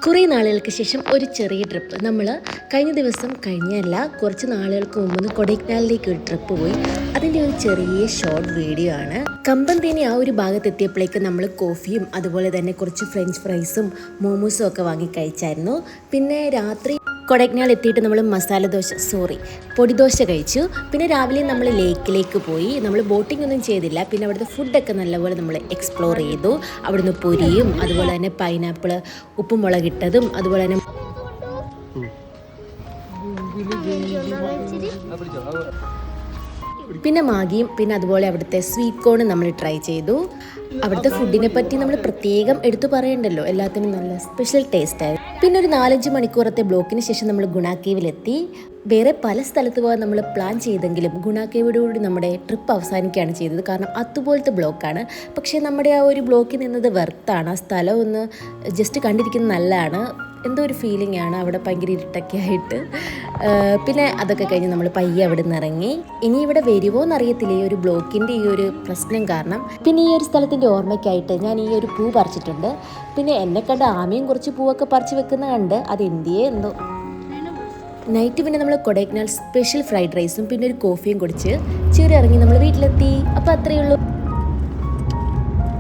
കുറേ നാളുകൾക്ക് ശേഷം ഒരു ചെറിയ ട്രിപ്പ്. നമ്മൾ കഴിഞ്ഞല്ല കുറച്ച് നാളുകൾക്ക് മുമ്പ് കൊടൈക്കനാലിലേക്ക് ഒരു ട്രിപ്പ് പോയി. അതിൻ്റെ ഒരു ചെറിയ ഷോർട്ട് വീഡിയോ ആണ്. കമ്പന്തേനി ആ ഒരു ഭാഗത്തെത്തിയപ്പോഴേക്ക് നമ്മൾ കോഫിയും അതുപോലെ തന്നെ കുറച്ച് ഫ്രഞ്ച് ഫ്രൈസും മോമോസും ഒക്കെ വാങ്ങി കഴിച്ചായിരുന്നു. പിന്നെ രാത്രി കൊടൈക്കനാൽ എത്തിയിട്ട് നമ്മൾ പൊടിദോശ കഴിച്ചു. പിന്നെ രാവിലെ നമ്മൾ ലേക്കിലേക്ക് പോയി. നമ്മൾ ബോട്ടിംഗ് ഒന്നും ചെയ്തില്ല. പിന്നെ അവിടുത്തെ ഫുഡൊക്കെ നല്ലപോലെ നമ്മൾ എക്സ്പ്ലോർ ചെയ്തു. അവിടുന്ന് പൊരിയും അതുപോലെ തന്നെ പൈനാപ്പിൾ ഉപ്പുമുളകിട്ടതും അതുപോലെ തന്നെ പിന്നെ മാഗിയും പിന്നെ അതുപോലെ അവിടുത്തെ സ്വീറ്റ് കോണും നമ്മൾ ട്രൈ ചെയ്തു. അവിടുത്തെ ഫുഡിനെ പറ്റി നമ്മൾ പ്രത്യേകം എടുത്തു പറയണ്ടല്ലോ, എല്ലാത്തിനും നല്ല സ്പെഷ്യൽ ടേസ്റ്റ് ആയിരുന്നു. പിന്നെ ഒരു 4-5 മണിക്കൂറത്തെ ബ്ലോക്കിന് ശേഷം നമ്മൾ ഗുണ കേവിലെത്തി. വേറെ പല സ്ഥലത്ത് പോകാൻ നമ്മൾ പ്ലാൻ ചെയ്തെങ്കിലും ഗുണ കേവിനോടുകൂടി നമ്മുടെ ട്രിപ്പ് അവസാനിക്കുകയാണ് ചെയ്തത്. കാരണം അതുപോലത്തെ ബ്ലോക്കാണ്. പക്ഷേ നമ്മുടെ ആ ഒരു ബ്ലോക്കിൽ നിന്നത് വെർത്താണ്. ആ സ്ഥലം ഒന്ന് ജസ്റ്റ് കണ്ടിരിക്കുന്നത് നല്ലതാണ്. എന്തോ ഒരു ഫീലിംഗ് ആണ് അവിടെ, ഭയങ്കര ഇരുട്ടൊക്കെ ആയിട്ട്. പിന്നെ അതൊക്കെ കഴിഞ്ഞ് നമ്മൾ പയ്യെ അവിടെ നിന്ന് ഇറങ്ങി. ഇനി ഇവിടെ വരുമോ എന്നറിയത്തില്ല ഈ ഒരു ബ്ലോക്കിൻ്റെ ഈ ഒരു പ്രശ്നം കാരണം. പിന്നെ ഈ ഒരു സ്ഥലത്തിൻ്റെ ഓർമ്മയ്ക്കായിട്ട് ഞാൻ ഈ ഒരു പൂ പറിച്ചിട്ടുണ്ട്. പിന്നെ എന്നെ കണ്ട് ആമയും കുറച്ച് പൂവൊക്കെ പറിച്ച് വെക്കുന്ന കണ്ട് അത് എന്തിയേ എന്തോ. നൈറ്റ് പിന്നെ നമ്മൾ കൊടൈക്കനാൽ സ്പെഷ്യൽ ഫ്രൈഡ് റൈസും പിന്നെ ഒരു കോഫിയും കുടിച്ച് ഇറങ്ങി നമ്മൾ വീട്ടിലെത്തി. അപ്പോൾ അത്രയേ ഉള്ളൂ.